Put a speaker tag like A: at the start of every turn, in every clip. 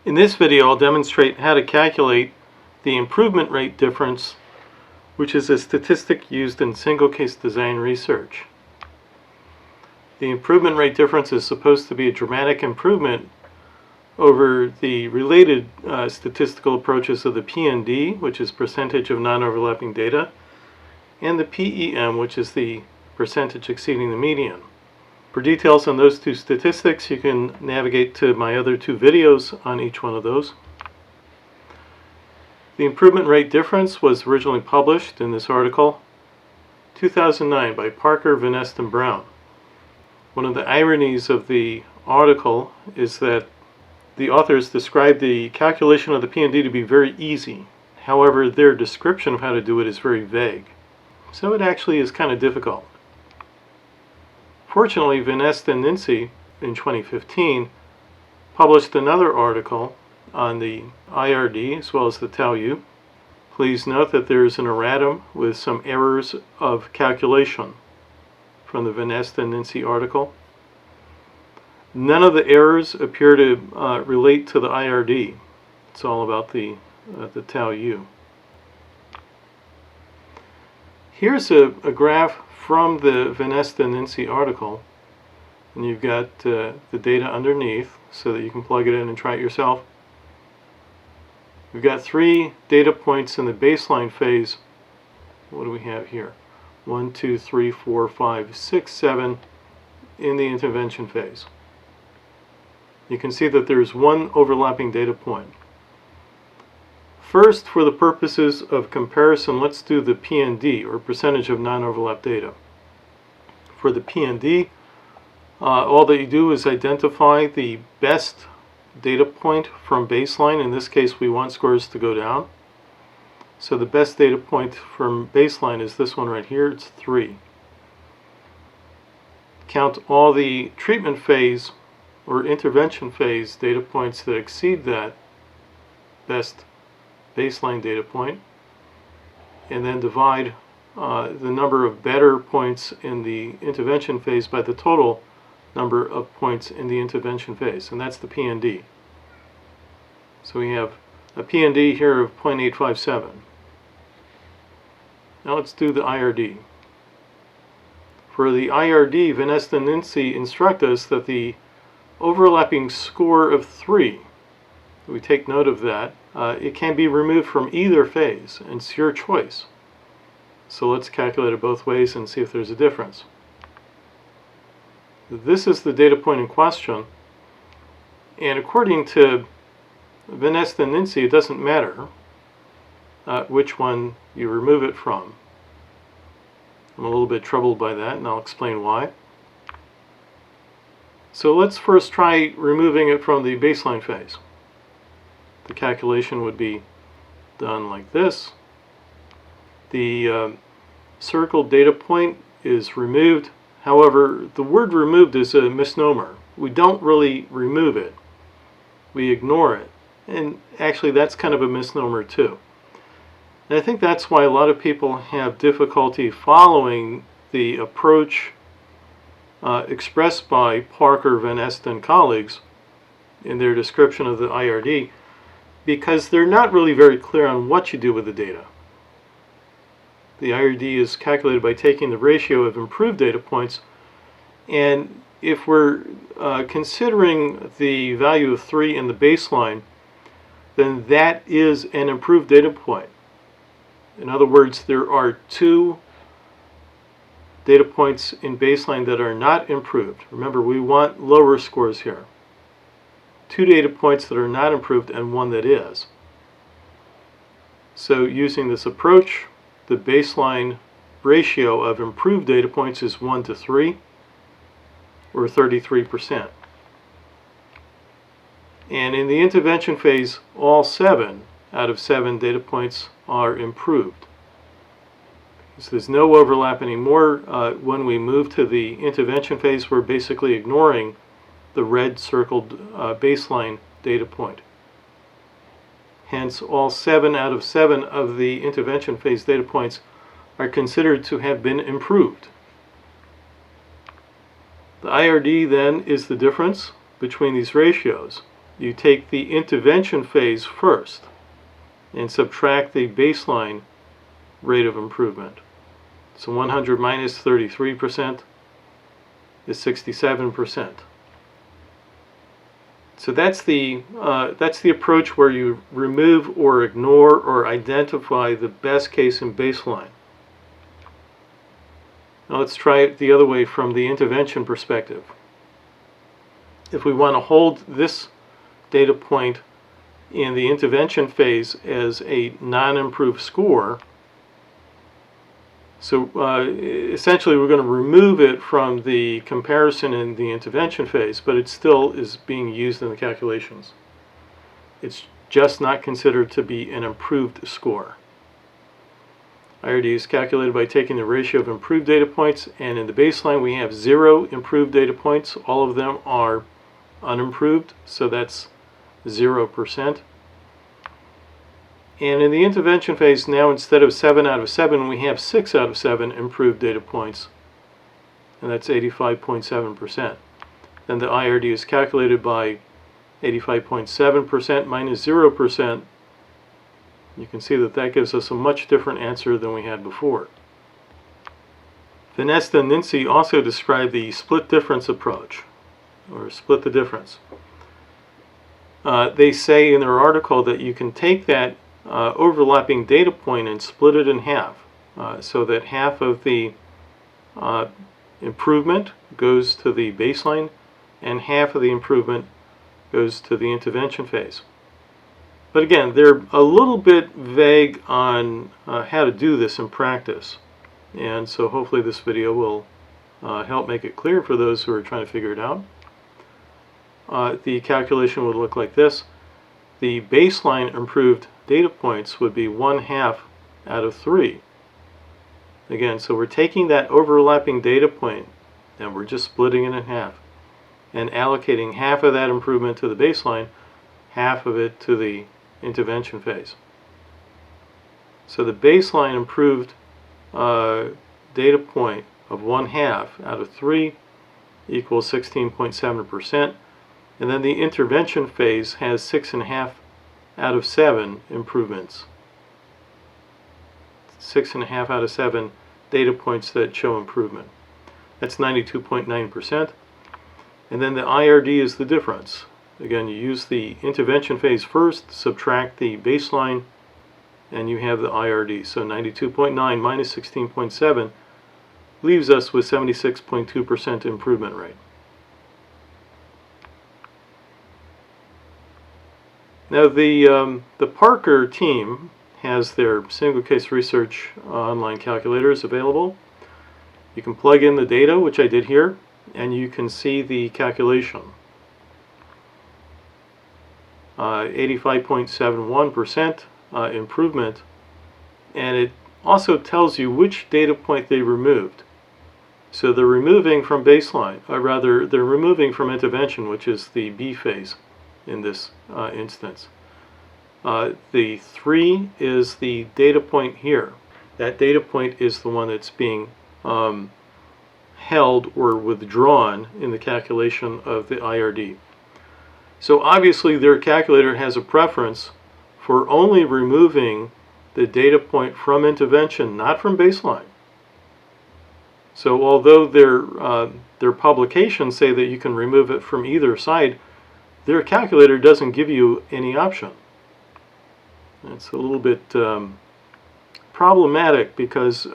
A: In this video, I'll demonstrate how to calculate the improvement rate difference, which is a statistic used in single-case design research. The improvement rate difference is supposed to be a dramatic improvement over the related statistical approaches of the PND, which is percentage of non-overlapping data, and the PEM, which is the percentage exceeding the median. For details on those two statistics, you can navigate to my other two videos on each one of those. The improvement rate difference was originally published in this article, 2009, by Parker, Van Est, and Brown. One of the ironies of the article is that the authors described the calculation of the PND to be very easy. However, their description of how to do it is very vague. So it actually is kind of difficult. Fortunately, Van Est and Nincy in 2015 published another article on the IRD as well as the tau u. Please note that there is an erratum with some errors of calculation from the Van Est and Nincy article. None of the errors appear to relate to the IRD. It's all about the tau u. Here's a graph from the Van Est and Nincy article, and you've got the data underneath so that you can plug it in and try it yourself. We've got 3 data points in the baseline phase. What do we have here? 1, 2, 3, 4, 5, 6, 7 in the intervention phase. You can see that there's one overlapping data point. First, for the purposes of comparison, let's do the PND, or percentage of non-overlap data. For the PND, all that you do is identify the best data point from baseline. In this case, we want scores to go down. So the best data point from baseline is this one right here. It's 3. Count all the treatment phase or intervention phase data points that exceed that best baseline data point, and then divide the number of better points in the intervention phase by the total number of points in the intervention phase, and that's the PND. So we have a PND here of 0.857. Now let's do the IRD. For the IRD, Van Est and Nincy instruct us that the overlapping score of 3, we take note of that, it can be removed from either phase, and it's your choice. So let's calculate it both ways and see if there's a difference. This is the data point in question, and according to Van Est and Nincy, it doesn't matter which one you remove it from. I'm a little bit troubled by that, and I'll explain why. So let's first try removing it from the baseline phase. The calculation would be done like this. The circled data point is removed. However, the word removed is a misnomer. We don't really remove it. We ignore it. And actually, that's kind of a misnomer too. And I think that's why a lot of people have difficulty following the approach expressed by Parker, Van Est, and colleagues in their description of the IRD, because they're not really very clear on what you do with the data. The IRD is calculated by taking the ratio of improved data points, and if we're considering the value of 3 in the baseline, then that is an improved data point. In other words, there are 2 data points in baseline that are not improved. Remember, we want lower scores here. 2 data points that are not improved and 1 that is. So using this approach, the baseline ratio of improved data points is 1 to 3, or 33%. And in the intervention phase, all 7 out of 7 data points are improved. So there's no overlap anymore. When we move to the intervention phase, we're basically ignoring the red circled baseline data point. Hence, all 7 out of 7 of the intervention phase data points are considered to have been improved. The IRD then is the difference between these ratios. you take the intervention phase first and subtract the baseline rate of improvement. So 100 minus 33% is 67%. So that's the approach where you remove or ignore or identify the best case in baseline. Now let's try it the other way from the intervention perspective. If we want to hold this data point in the intervention phase as a non-improved score, so essentially we're going to remove it from the comparison in the intervention phase, but it still is being used in the calculations. It's just not considered to be an improved score. IRD is calculated by taking the ratio of improved data points, and in the baseline we have 0 improved data points. All of them are unimproved, so that's 0%. And in the intervention phase now, instead of 7 out of 7, we have 6 out of 7 improved data points, and that's 85.7%. Then the IRD is calculated by 85.7% minus 0%. You can see that gives us a much different answer than we had before. Vanessa and Nancy also describe the split difference approach, or split the difference. They say in their article that you can take that overlapping data point and split it in half, so that half of the improvement goes to the baseline and half of the improvement goes to the intervention phase. But again, they're a little bit vague on how to do this in practice, and so hopefully this video will help make it clear for those who are trying to figure it out. The calculation would look like this. The baseline improved data points would be 1/2 out of 3. Again, so we're taking that overlapping data point and we're just splitting it in half and allocating half of that improvement to the baseline, half of it to the intervention phase. So the baseline improved data point of 1/2 out of 3 equals 16.7%, and then the intervention phase has 6.5 out of 7 improvements. 6.5 out of 7 data points that show improvement. That's 92.9%. And then the IRD is the difference. Again, you use the intervention phase first, subtract the baseline, and you have the IRD. So 92.9 minus 16.7 leaves us with 76.2% improvement rate. Now the Parker team has their single case research online calculators available. You can plug in the data, which I did here, and you can see the calculation. 85.71% improvement, and it also tells you which data point they removed. So they're removing from baseline, or rather they're removing from intervention, which is the B phase in this instance. The 3 is the data point here. That data point is the one that's being held or withdrawn in the calculation of the IRD. So obviously their calculator has a preference for only removing the data point from intervention, not from baseline. So although their publications say that you can remove it from either side, their calculator doesn't give you any option. It's a little bit problematic because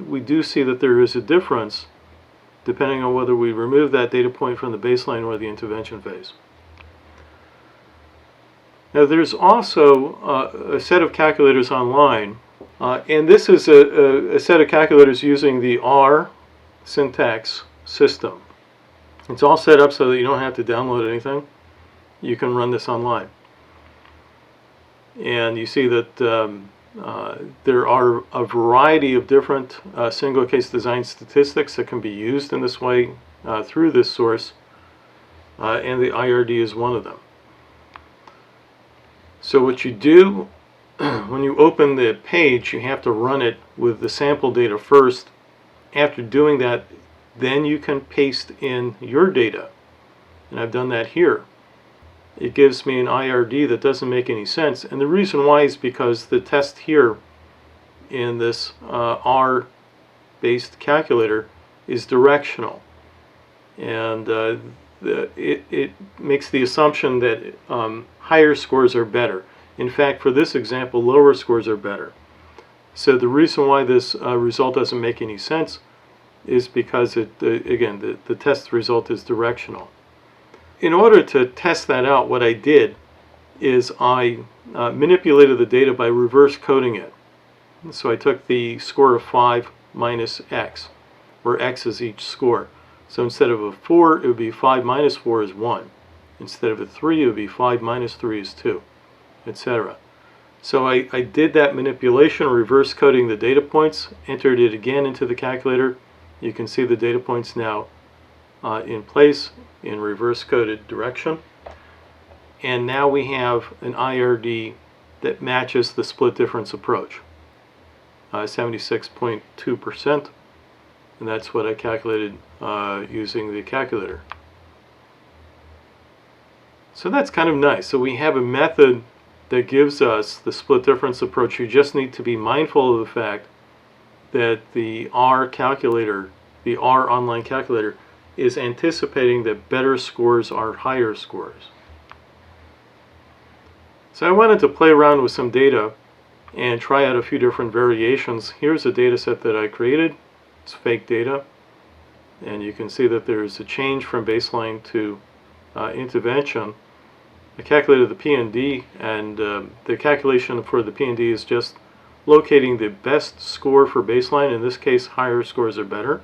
A: we do see that there is a difference depending on whether we remove that data point from the baseline or the intervention phase. Now there's also a set of calculators online, and this is a set of calculators using the R syntax system. It's all set up so that you don't have to download anything. You can run this online. And you see that there are a variety of different single case design statistics that can be used in this way through this source, and the IRD is one of them. So what you do when you open the page, you have to run it with the sample data first. After doing that, then you can paste in your data, and I've done that here. it gives me an IRD that doesn't make any sense. And the reason why is because the test here in this R-based calculator is directional. And it makes the assumption that higher scores are better. In fact, for this example, lower scores are better. So the reason why this result doesn't make any sense is because again, the test result is directional. In order to test that out, what I did is I manipulated the data by reverse coding it. So I took the score of 5 minus x, where x is each score. So instead of a 4, it would be 5 minus 4 is 1. Instead of a 3, it would be 5 minus 3 is 2, etc. So I did that manipulation, reverse coding the data points, entered it again into the calculator. You can see the data points now in place in reverse coded direction. And now we have an IRD that matches the split difference approach, 76.2%. And that's what I calculated using the calculator. So that's kind of nice. So we have a method that gives us the split difference approach. You just need to be mindful of the fact that the R calculator, the R online calculator, is anticipating that better scores are higher scores. So I wanted to play around with some data and try out a few different variations. Here's a data set that I created. It's fake data, and you can see that there's a change from baseline to intervention. I calculated the P&D, and the calculation for the P&D is just locating the best score for baseline. In this case, higher scores are better.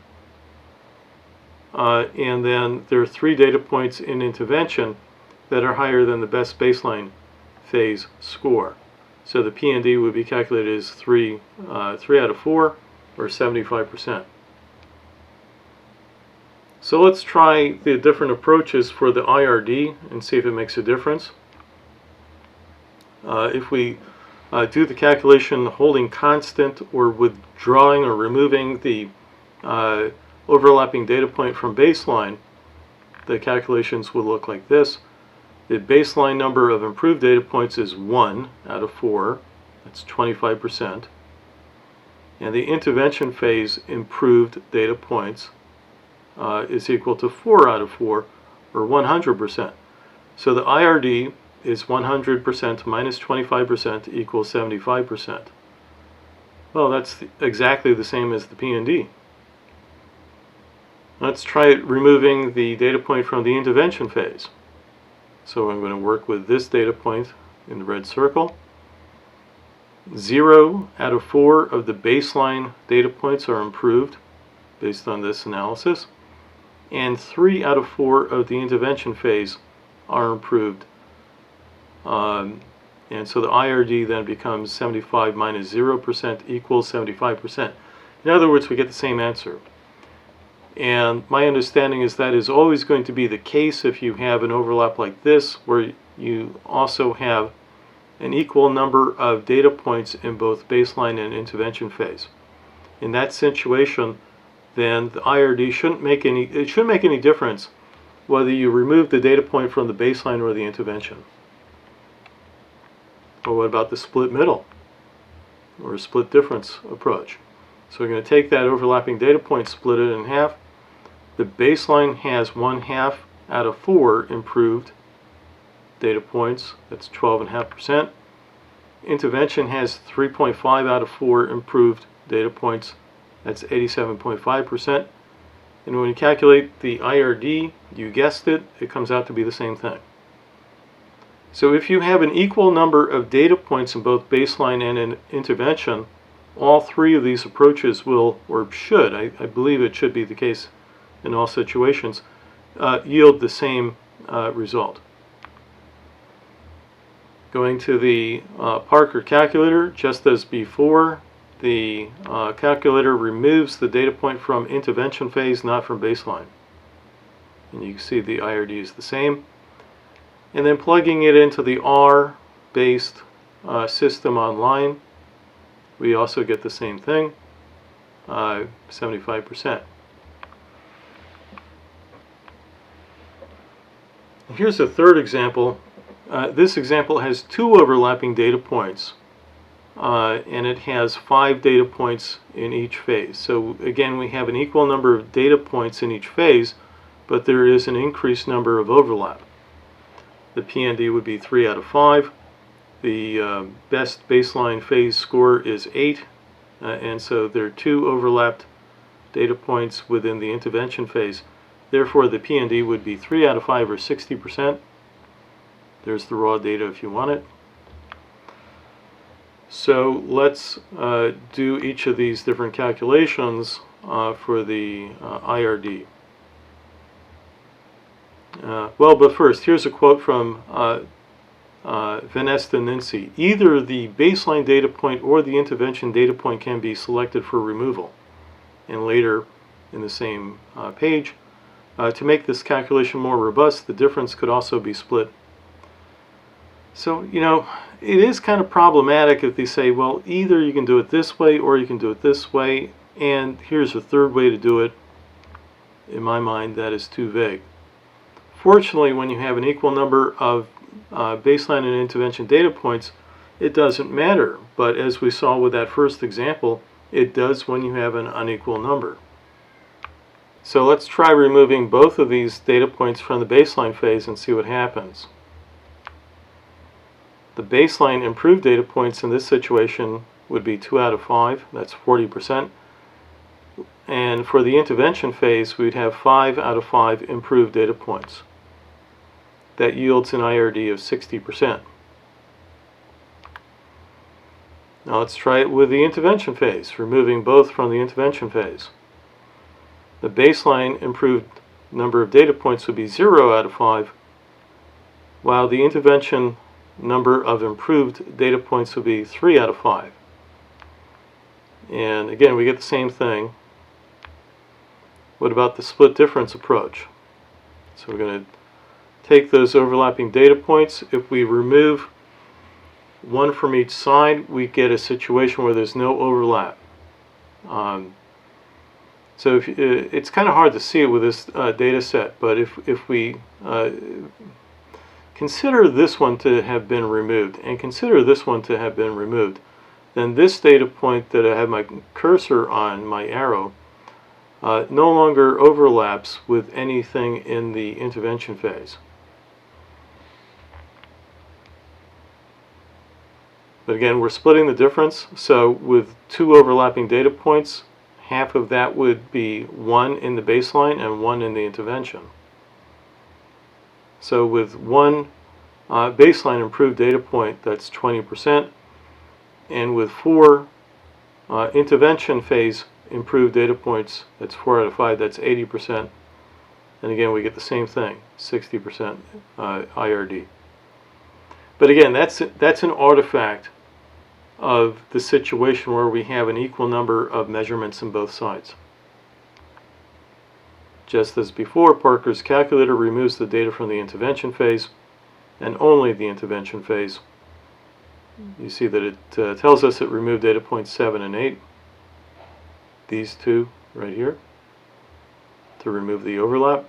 A: And then there are 3 data points in intervention that are higher than the best baseline phase score. So the P&D would be calculated as 3 out of 4, or 75%. So let's try the different approaches for the IRD and see if it makes a difference. If we do the calculation holding constant or withdrawing or removing the overlapping data point from baseline, the calculations will look like this. The baseline number of improved data points is 1 out of 4. That's 25%. And the intervention phase improved data points is equal to 4 out of 4, or 100%. So the IRD is 100% minus 25% equals 75%. Well, that's exactly the same as the P&D. Let's try removing the data point from the intervention phase. So I'm going to work with this data point in the red circle. 0 out of 4 of the baseline data points are improved based on this analysis, and 3 out of 4 of the intervention phase are improved. And so the IRD then becomes 75 minus 0% equals 75%. In other words, we get the same answer. And my understanding is that is always going to be the case if you have an overlap like this, where you also have an equal number of data points in both baseline and intervention phase. In that situation, then the IRD shouldn't make any difference whether you remove the data point from the baseline or the intervention. Or what about the split middle or split difference approach? So we're going to take that overlapping data point, split it in half. The baseline has 1/2 out of 4 improved data points. That's 12.5%. Intervention has 3.5 out of 4 improved data points. That's 87.5%. And when you calculate the IRD, you guessed it, it comes out to be the same thing. So if you have an equal number of data points in both baseline and in intervention, all 3 of these approaches will, or should, I believe it should be the case in all situations, yield the same result. Going to the Parker calculator, just as before, the calculator removes the data point from intervention phase, not from baseline. And you can see the IRD is the same. And then plugging it into the R-based system online, we also get the same thing, 75%. Here's a third example this example has 2 overlapping data points, and it has 5 data points in each phase. So again, we have an equal number of data points in each phase, but there is an increased number of overlap. The PND would be 3 out of 5. The best baseline phase score is 8, and so there are 2 overlapped data points within the intervention phase. Therefore, the PND would be 3 out of 5, or 60%. There's the raw data if you want it. So let's do each of these different calculations for the IRD. Well, but first, here's a quote from Vanessa Nincy. Either the baseline data point or the intervention data point can be selected for removal. And later in the same page, to make this calculation more robust, the difference could also be split. So, you know, it is kind of problematic if they say, well, either you can do it this way or you can do it this way, and here's a third way to do it. In my mind, that is too vague. Fortunately, when you have an equal number of baseline and intervention data points, it doesn't matter. But as we saw with that first example, it does when you have an unequal number. So let's try removing both of these data points from the baseline phase and see what happens. The baseline improved data points in this situation would be 2 out of 5, that's 40%. And for the intervention phase, we'd have 5 out of 5 improved data points. That yields an IRD of 60%. Now let's try it with the intervention phase, removing both from the intervention phase. The baseline improved number of data points would be 0 out of 5, while the intervention number of improved data points would be 3 out of 5. And again, we get the same thing. What about the split difference approach? So we're going to take those overlapping data points. If we remove one from each side, we get a situation where there's no overlap. So it's kind of hard to see it with this data set, but if we consider this one to have been removed and consider this one to have been removed, then this data point that I have my cursor on, my arrow, no longer overlaps with anything in the intervention phase. But again, we're splitting the difference, so with 2 overlapping data points, half of that would be 1 in the baseline and 1 in the intervention. So with 1 baseline improved data point, that's 20%, and with 4 intervention phase improved data points, that's 4 out of 5, that's 80%. And again, we get the same thing, 60% IRD. But again, that's an artifact of the situation where we have an equal number of measurements in both sides. Just as before, Parker's calculator removes the data from the intervention phase and only the intervention phase. You see that it tells us it removed data points 7 and 8, these 2 right here, to remove the overlap,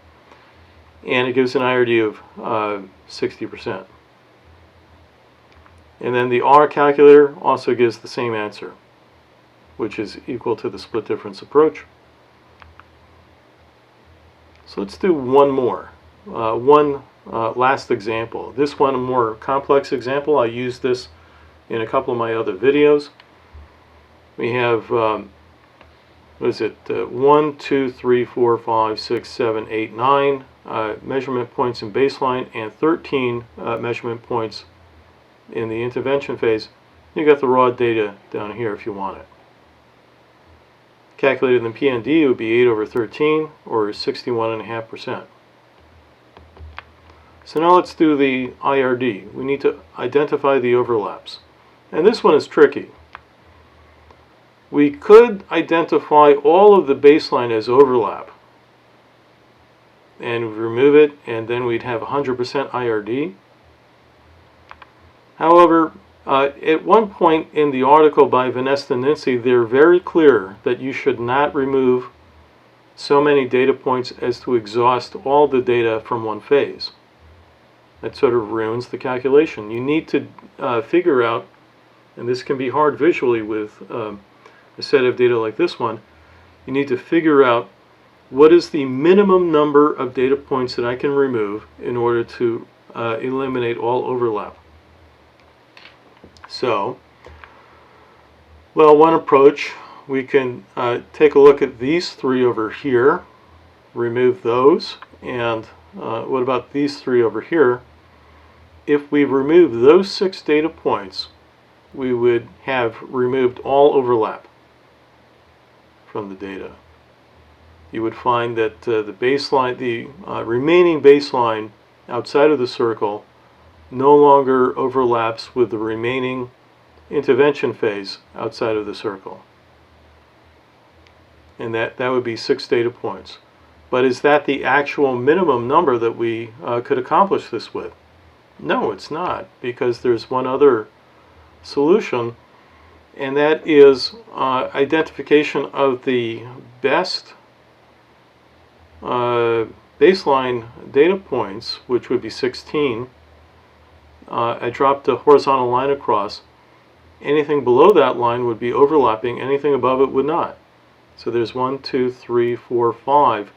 A: and it gives an IRD of 60%. And then the R calculator also gives the same answer, which is equal to the split difference approach. So let's do one more, last example. This one, a more complex example. I used this in a couple of my other videos. We have, what is it, 1, 2, 3, 4, 5, 6, 7, 8, 9 measurement points in baseline and 13 measurement points in the intervention phase. You got the raw data down here if you want it. Calculated in the PND, it would be 8 over 13, or 61.5%. So now let's do the IRD. We need to identify the overlaps. And this one is tricky. We could identify all of the baseline as overlap and remove it, and then we'd have 100% IRD. However, at one point in the article by Vanessa Nincy, they're very clear that you should not remove so many data points as to exhaust all the data from one phase. That sort of ruins the calculation. You need to figure out, and this can be hard visually with a set of data like this one, you need to figure out what is the minimum number of data points that I can remove in order to eliminate all overlap. So, well, one approach, we can take a look at these three over here, remove those, and what about these three over here? If we remove those 6 data points, we would have removed all overlap from the data. You would find that the remaining baseline outside of the circle no longer overlaps with the remaining intervention phase outside of the circle. And that would be 6 data points. But is that the actual minimum number that we could accomplish this with? No, it's not, because there's one other solution, and that is identification of the best baseline data points, which would be 16. I dropped a horizontal line across. Anything below that line would be overlapping, anything above it would not. So there's 1, 2, 3, 4, 5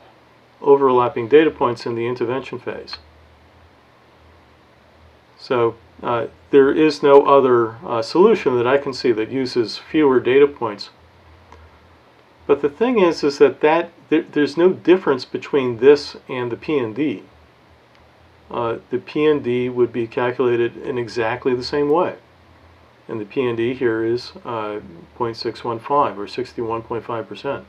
A: overlapping data points in the intervention phase. So there is no other solution that I can see that uses fewer data points. But the thing is that there's no difference between this and the P&D. The P&D would be calculated in exactly the same way. And the P&D here is 0.615 or 61.5%.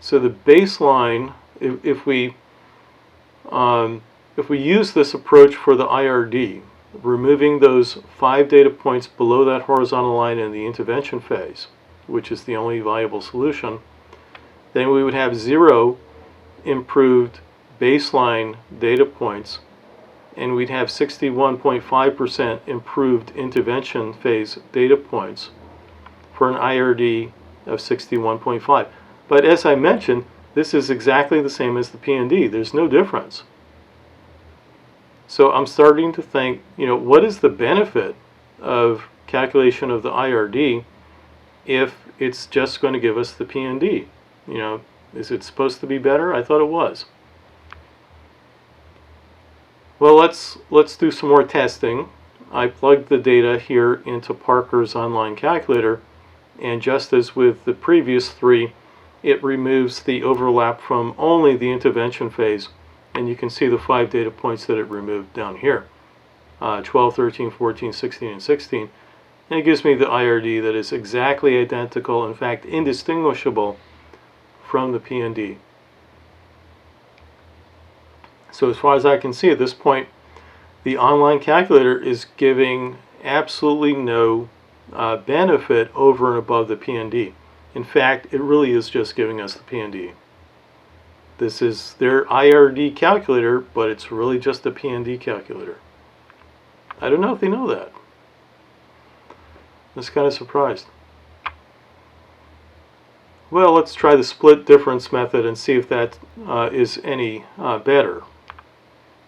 A: So the baseline, if we use this approach for the IRD, removing those 5 data points below that horizontal line in the intervention phase, which is the only viable solution, then we would have 0 improved baseline data points, and we'd have 61.5% improved intervention phase data points for an IRD of 61.5. But as I mentioned, this is exactly the same as the P&D. There's no difference. So I'm starting to think, what is the benefit of calculation of the IRD if it's just going to give us the P&D? Is it supposed to be better? I thought it was. Well, let's do some more testing. I plugged the data here into Parker's online calculator, and just as with the previous 3, it removes the overlap from only the intervention phase, and you can see the 5 data points that it removed down here, 12, 13, 14, 16, and 16. And it gives me the IRD that is exactly identical, in fact indistinguishable from the P&D. So as far as I can see at this point, the online calculator is giving absolutely no benefit over and above the P&D. In fact, it really is just giving us the P&D. This is their IRD calculator, but it's really just a P&D calculator. I don't know if they know that. I was kind of surprised. Well, let's try the split difference method and see if that is any better.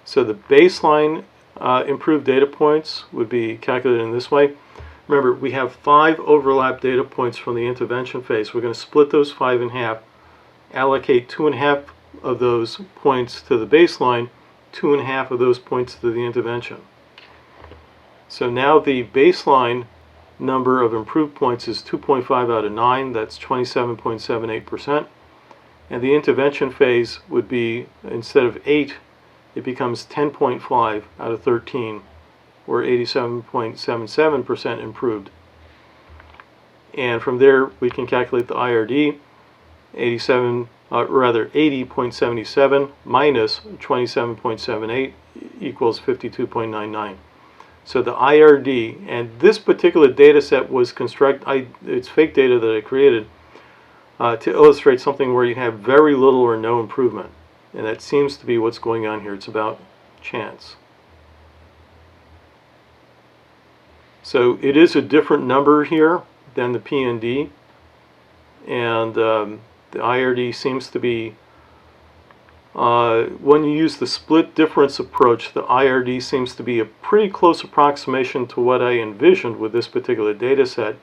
A: So the baseline improved data points would be calculated in this way. Remember, we have 5 overlap data points from the intervention phase. We're going to split those 5 in half, allocate 2.5 of those points to the baseline, 2.5 of those points to the intervention. So now the baseline number of improved points is 2.5 out of 9. That's 27.78%. And the intervention phase would be, instead of 8, it becomes 10.5 out of 13, or 87.77% improved. And from there, we can calculate the IRD. 80.77 minus 27.78 equals 52.99. So the IRD, and this particular data set was it's fake data that I created to illustrate something where you have very little or no improvement. And that seems to be what's going on here. It's about chance. So it is a different number here than the P&D, and the IRD seems to be When you use the split difference approach, the IRD seems to be a pretty close approximation to what I envisioned with this particular data set,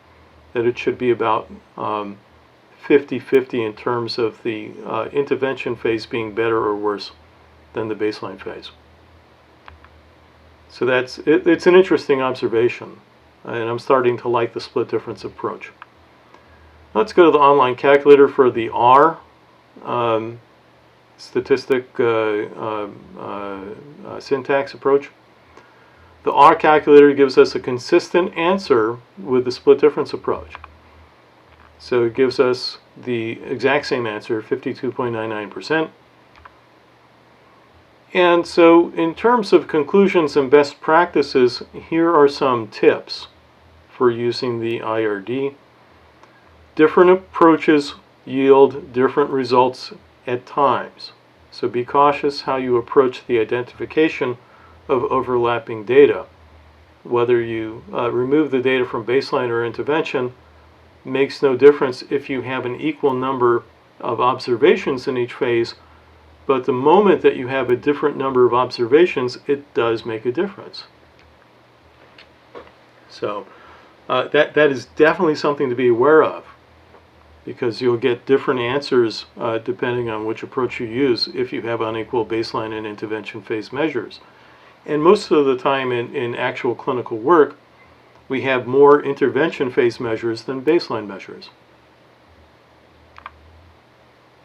A: that it should be about 50-50 in terms of the intervention phase being better or worse than the baseline phase. So it's an interesting observation, and I'm starting to like the split difference approach. Let's go to the online calculator for the R statistic syntax approach. The R calculator gives us a consistent answer with the split difference approach. So it gives us the exact same answer, 52.99%. And so in terms of conclusions and best practices, here are some tips for using the IRD. Different approaches yield different results at times. So be cautious how you approach the identification of overlapping data. Whether you remove the data from baseline or intervention makes no difference if you have an equal number of observations in each phase, but the moment that you have a different number of observations, it does make a difference. So that is definitely something to be aware of, because you'll get different answers depending on which approach you use if you have unequal baseline and intervention phase measures. And most of the time in actual clinical work, we have more intervention phase measures than baseline measures.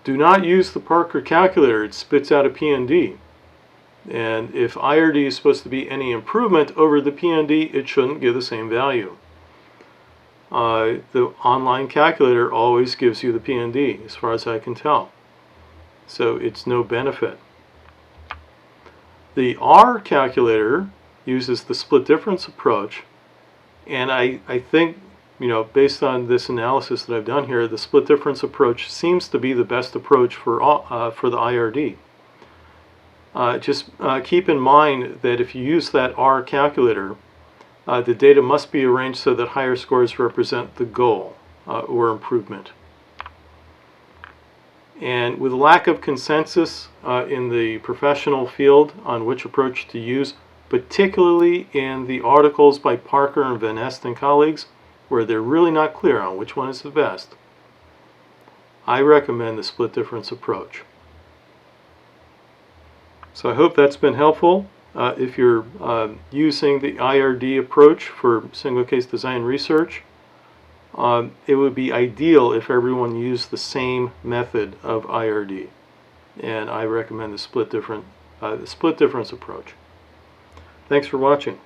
A: Do not use the Parker calculator. It spits out a PND. And if IRD is supposed to be any improvement over the PND, it shouldn't give the same value. The online calculator always gives you the PND, as far as I can tell. So it's no benefit. The R calculator uses the split difference approach, and I think, based on this analysis that I've done here, the split difference approach seems to be the best approach for the IRD. Just keep in mind that if you use that R calculator, the data must be arranged so that higher scores represent the goal or improvement. And with lack of consensus in the professional field on which approach to use, particularly in the articles by Parker and Van Est and colleagues, where they're really not clear on which one is the best, I recommend the split difference approach. So I hope that's been helpful. If you're using the IRD approach for single case design research, it would be ideal if everyone used the same method of IRD, and I recommend the split difference approach. Thanks for watching.